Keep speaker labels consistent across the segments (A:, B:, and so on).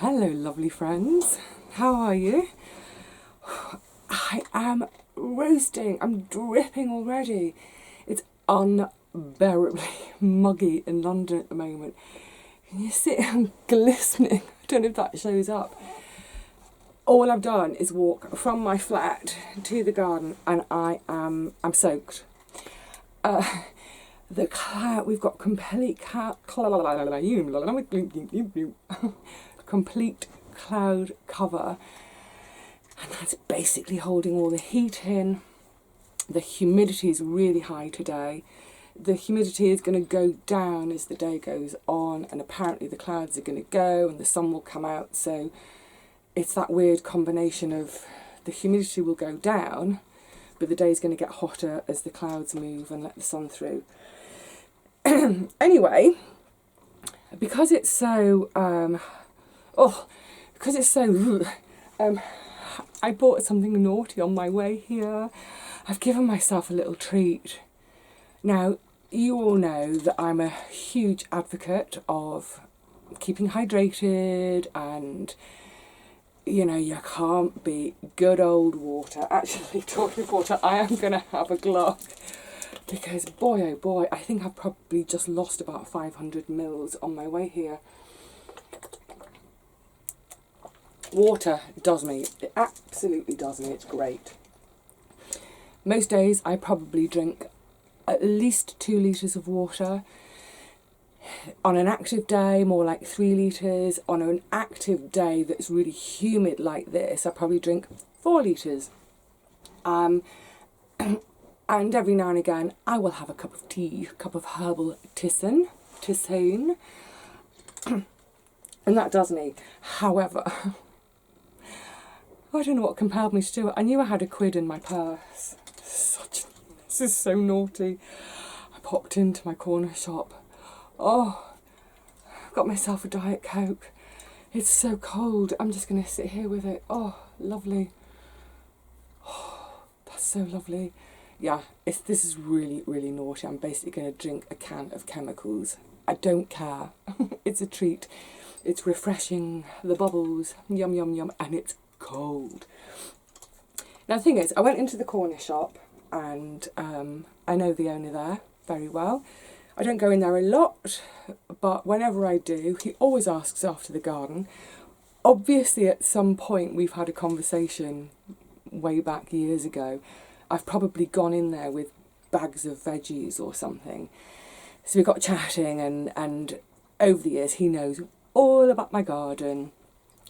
A: Hello, lovely friends. How are you? I am roasting. I'm dripping already. It's unbearably muggy in London at the moment. Can you see I'm glistening? I don't know if that shows up. All I've done is walk from my flat to the garden, and I'm soaked. The cloud, we've got complete complete cloud cover, and that's basically holding all the heat in. The humidity is really high today. The humidity is going to go down as the day goes on, and apparently the clouds are going to go and the sun will come out. So it's that weird combination of the humidity will go down, but the day is going to get hotter as the clouds move and let the sun through. Anyway, because it's so I bought something naughty on my way here. I've given myself a little treat. Now, you all know that I'm a huge advocate of keeping hydrated, and you know, you can't beat good old water. Actually, talking of water, I am going to have a glug, because boy oh boy, I think I've probably just lost about 500 mils on my way here. Water does me. It absolutely does me. It's great. Most days I probably drink at least 2 litres of water. On an active day, more like 3 litres. On an active day that's really humid like this, I probably drink 4 litres. And every now and again, I will have a cup of tea, a cup of herbal tisane. And that does me. However, I don't know what compelled me to do it. I knew I had £1 in my purse. This is so naughty. I popped into my corner shop. Oh, got myself a Diet Coke. It's so cold. I'm just going to sit here with it. Oh, lovely. Oh, that's so lovely. Yeah, this is really, really naughty. I'm basically going to drink a can of chemicals. I don't care. It's a treat. It's refreshing. The bubbles. Yum, yum, yum. And it's cold. Now, the thing is, I went into the corner shop, and I know the owner there very well. I don't go in there a lot, but whenever I do, he always asks after the garden. Obviously, at some point, we've had a conversation way back years ago. I've probably gone in there with bags of veggies or something. So we got chatting, and over the years, he knows all about my garden.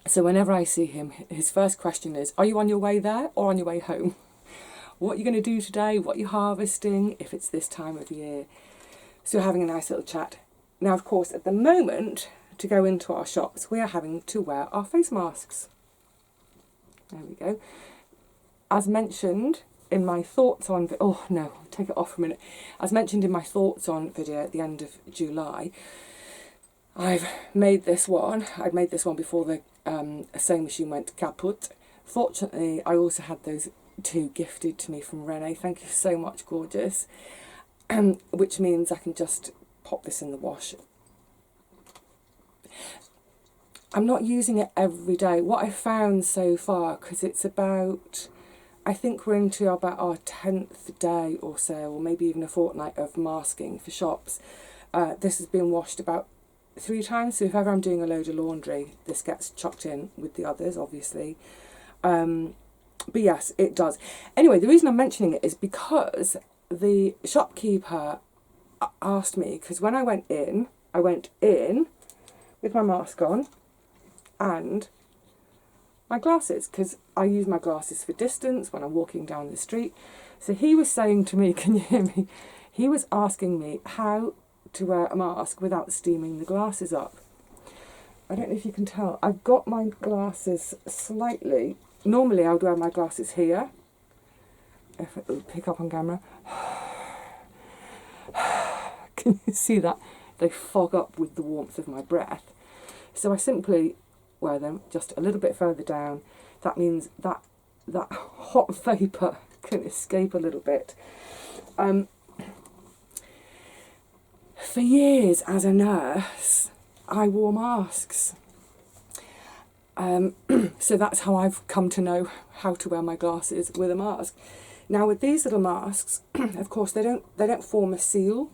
A: So whenever I see him, his first question is, are you on your way there or on your way home? What are you going to do today? What are you harvesting if it's this time of year? So we're having a nice little chat. Now, of course, at the moment, to go into our shops, we are having to wear our face masks. There we go. As mentioned in my thoughts on... Oh, no, I'll take it off for a minute. As mentioned in my thoughts on video at the end of July, I've made this one. I'd made this one before the sewing machine went kaput. Fortunately, I also had those 2 gifted to me from Renee. Thank you so much, gorgeous. Which means I can just pop this in the wash. I'm not using it every day. What I found so far, because it's about... I think we're into about our 10th day or so, or maybe even a fortnight of masking for shops. This has been washed about 3 times, so if ever I'm doing a load of laundry, this gets chucked in with the others, obviously. But yes, it does. Anyway, the reason I'm mentioning it is because the shopkeeper asked me, because when I went in with my mask on and my glasses, because I use my glasses for distance when I'm walking down the street. So he was saying to me, can you hear me? He was asking me how to wear a mask without steaming the glasses up. I don't know if you can tell. I've got my glasses slightly... Normally I would wear my glasses here. If it will pick up on camera. Can you see that? They fog up with the warmth of my breath. So I simply wear them just a little bit further down. That means that hot vapour can escape a little bit. For years as a nurse, I wore masks. So that's how I've come to know how to wear my glasses with a mask. Now with these little masks, of course, they don't form a seal.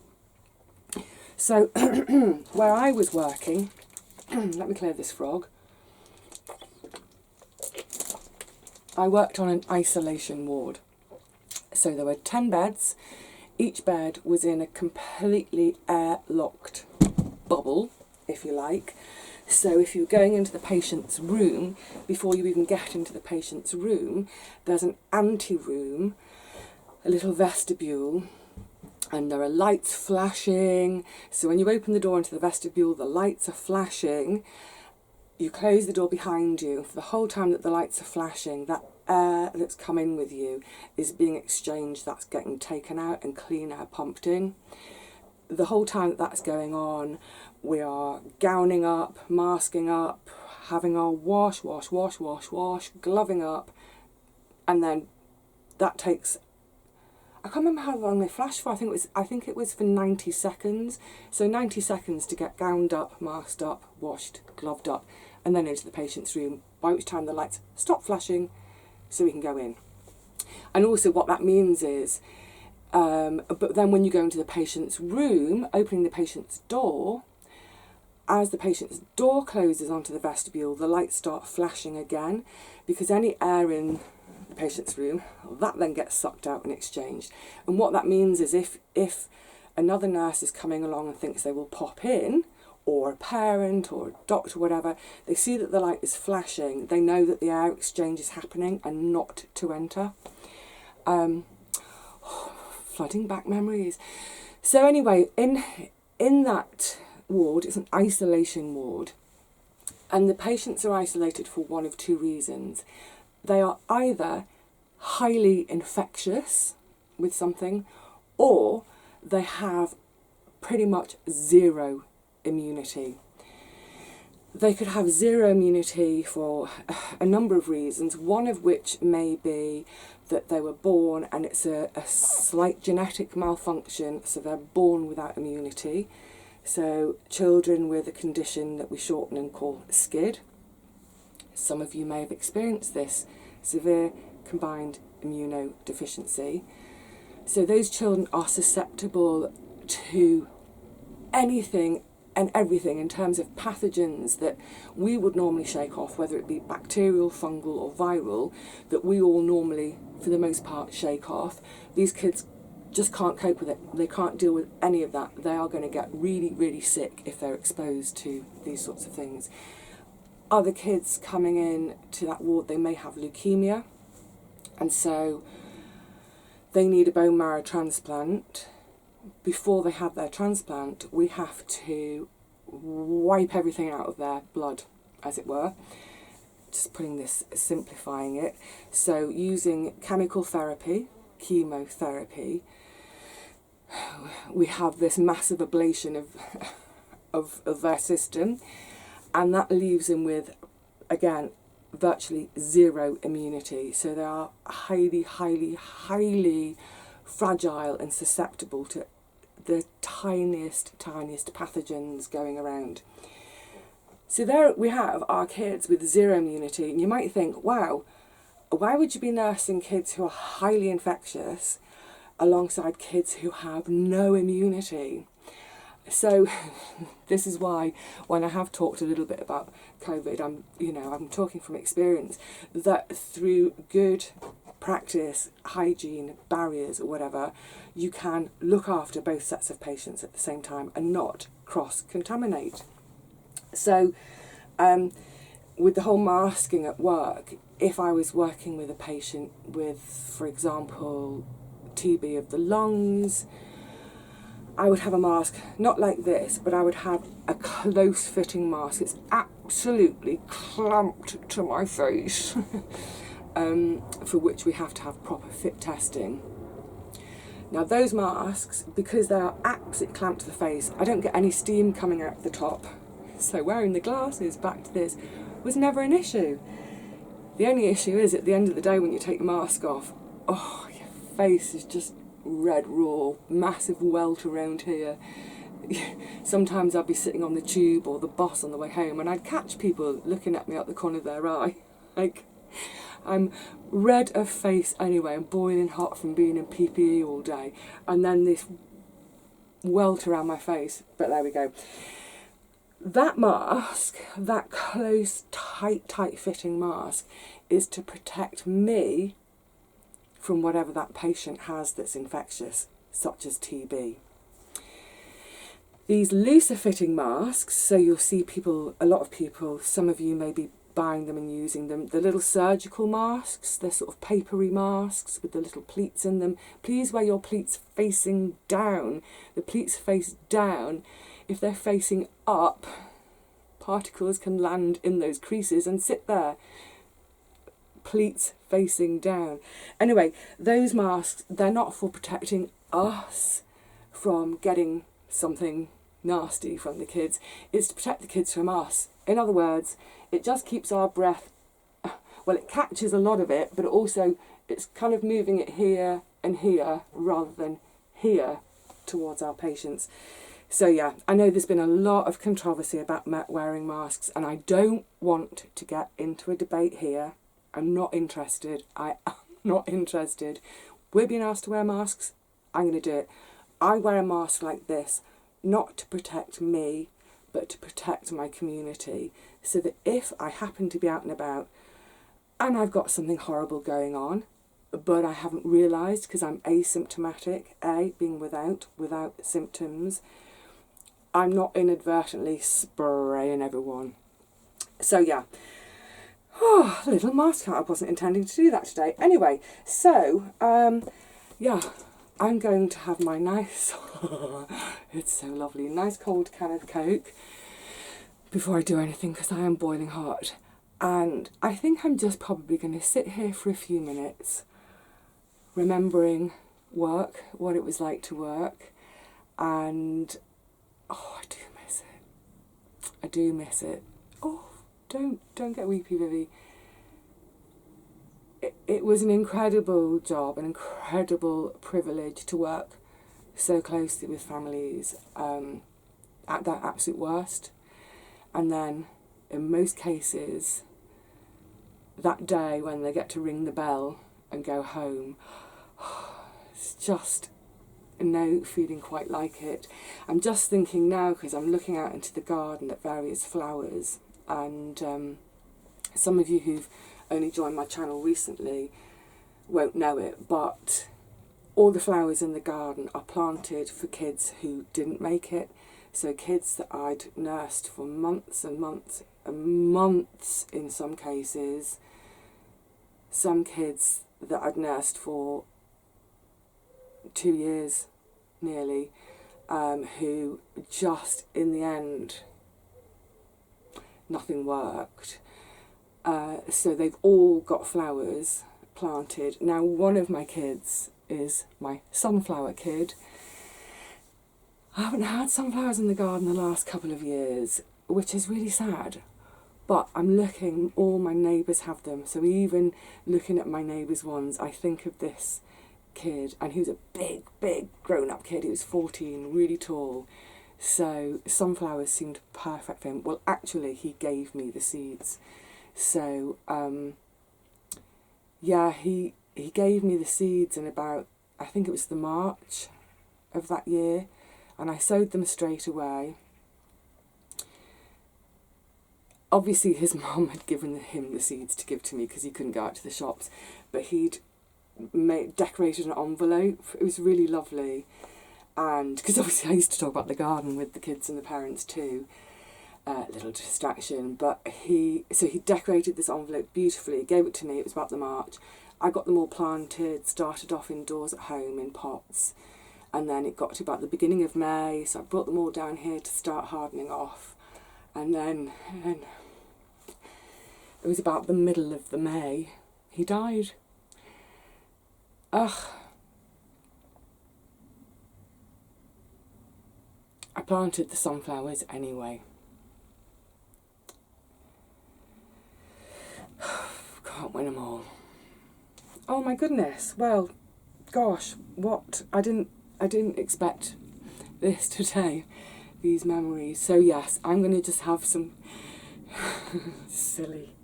A: So where I was working, let me clear this frog. I worked on an isolation ward. So there were 10 beds. Each bed was in a completely air-locked bubble, if you like. So if you're going into the patient's room, before you even get into the patient's room, there's an ante-room, a little vestibule, and there are lights flashing. So when you open the door into the vestibule, the lights are flashing. You close the door behind you. For the whole time that the lights are flashing, that air that's come in with you is being exchanged, that's getting taken out and clean air pumped in. The whole time that that's going on, we are gowning up, masking up, having our wash, gloving up, and then that takes, I can't remember how long they flashed for. I think it was for 90 seconds. So 90 seconds to get gowned up, masked up, washed, gloved up, and then into the patient's room, by which time the lights stop flashing so we can go in. And also what that means is, but then when you go into the patient's room, opening the patient's door, as the patient's door closes onto the vestibule, the lights start flashing again, because any air in the patient's room, that then gets sucked out and exchanged. And what that means is if another nurse is coming along and thinks they will pop in, or a parent or a doctor, whatever, they see that the light is flashing, they know that the air exchange is happening and not to enter. Flooding back memories. So anyway, in that ward, it's an isolation ward, and the patients are isolated for one of two reasons. They are either highly infectious with something, or they have pretty much zero immunity. They could have zero immunity for a number of reasons, one of which may be that they were born and it's a slight genetic malfunction, so they're born without immunity. So children with a condition that we shorten and call SCID. Some of you may have experienced this, severe combined immunodeficiency. So those children are susceptible to anything and everything in terms of pathogens that we would normally shake off, whether it be bacterial, fungal or viral, that we all normally, for the most part, shake off. These kids just can't cope with it. They can't deal with any of that. They are going to get really, really sick if they're exposed to these sorts of things. Other kids coming in to that ward, they may have leukemia, and so they need a bone marrow transplant. Before they have their transplant, we have to wipe everything out of their blood, as it were. Just putting this, simplifying it. So using chemical therapy, chemotherapy, we have this massive ablation of their system, and that leaves them with, again, virtually zero immunity. So they are highly, highly, highly fragile and susceptible to the tiniest pathogens going around. So there we have our kids with zero immunity, and you might think, wow, why would you be nursing kids who are highly infectious alongside kids who have no immunity? So this is why when I have talked a little bit about COVID, I'm talking from experience, that through good practice, hygiene, barriers or whatever, you can look after both sets of patients at the same time and not cross-contaminate. So with the whole masking at work, if I was working with a patient with, for example, TB of the lungs, I would have a mask, not like this, but I would have a close-fitting mask. It's absolutely clamped to my face, for which we have to have proper fit testing. Now those masks, because they are absolutely clamped to the face, I don't get any steam coming out the top. So wearing the glasses, back to this, was never an issue. The only issue is at the end of the day when you take the mask off, oh, your face is just red raw, massive welt around here. sometimes I'd be sitting on the tube or the bus on the way home, and I'd catch people looking at me out the corner of their eye. Like, I'm red of face anyway, I'm boiling hot from being in PPE all day, and then this welt around my face, but there we go. That mask, that close, tight fitting mask, is to protect me from whatever that patient has that's infectious, such as TB. These looser fitting masks, so you'll see people, a lot of people, some of you may be buying them and using them, the little surgical masks, they're sort of papery masks with the little pleats in them. Please wear your pleats facing down. The pleats face down. If they're facing up, particles can land in those creases and sit there. Pleats facing down. Anyway, those masks, they're not for protecting us from getting something nasty from the kids. It's to protect the kids from us. In other words, it just keeps our breath, well, it catches a lot of it, but also it's kind of moving it here and here rather than here towards our patients. So yeah, I know there's been a lot of controversy about wearing masks, and I don't want to get into a debate here. I'm not interested. I am not interested. We're being asked to wear masks. I'm going to do it. I wear a mask like this, not to protect me, but to protect my community, so that if I happen to be out and about and I've got something horrible going on, but I haven't realised because I'm asymptomatic, being without symptoms, I'm not inadvertently spraying everyone. So yeah. Oh, little mask out. I wasn't intending to do that today. Anyway, so, yeah, I'm going to have my nice, it's so lovely, nice cold can of Coke before I do anything, because I am boiling hot. And I think I'm just probably going to sit here for a few minutes, remembering work, what it was like to work, and, oh, I do miss it. I do miss it. Oh, don't get weepy, Vivi. It was an incredible job, an incredible privilege to work so closely with families at their absolute worst. And then, in most cases, that day when they get to ring the bell and go home, it's just no feeling quite like it. I'm just thinking now, because I'm looking out into the garden at various flowers, and some of you who've only joined my channel recently won't know it, but all the flowers in the garden are planted for kids who didn't make it. So kids that I'd nursed for months and months and months in some cases. Some kids that I'd nursed for 2 years nearly, who just in the end nothing worked. So they've all got flowers planted. Now, one of my kids is my sunflower kid. I haven't had sunflowers in the garden the last couple of years, which is really sad. But I'm looking, all my neighbours have them. So even looking at my neighbours' ones, I think of this kid, and he was a big grown-up kid. He was 14, really tall. So sunflowers seemed perfect for him. Well, actually, he gave me the seeds. So, yeah, he gave me the seeds in about, I think it was the March of that year, and I sowed them straight away. Obviously, his mum had given him the seeds to give to me because he couldn't go out to the shops, but he'd decorated an envelope. It was really lovely, and because obviously I used to talk about the garden with the kids and the parents too. Little distraction, but he decorated this envelope beautifully, gave it to me. It was about the March. I got them all planted, started off indoors at home in pots, and then it got to about the beginning of May, so I brought them all down here to start hardening off, and then it was about the middle of the May he died. Ugh. I planted the sunflowers anyway. Can't win them all. Oh my goodness. Well, gosh, what I didn't expect this today. these memories. So yes, I'm going to just have some silly.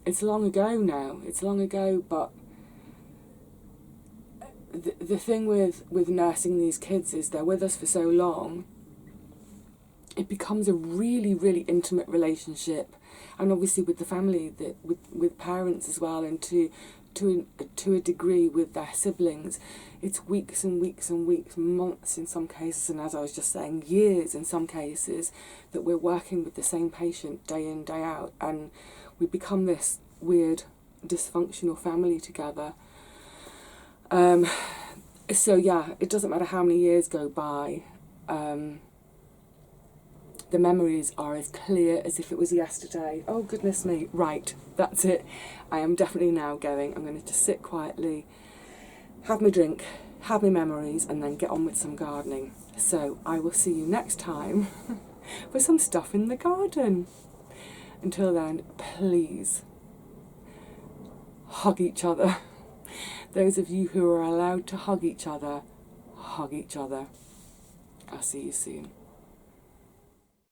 A: It's long ago now. It's long ago, but the thing with nursing these kids is they're with us for so long. It becomes a really, really intimate relationship, and obviously with the family, that with parents as well, and to a degree with their siblings, it's weeks and weeks and weeks, months in some cases, and as I was just saying, years in some cases, that we're working with the same patient day in, day out, and we become this weird dysfunctional family together. So yeah, it doesn't matter how many years go by, the memories are as clear as if it was yesterday. Oh goodness me, right, that's it. I am definitely now going. I'm going to just sit quietly, have my drink, have my memories, and then get on with some gardening. So I will see you next time for some stuff in the garden. Until then, please hug each other. Those of you who are allowed to hug each other, hug each other. I'll see you soon.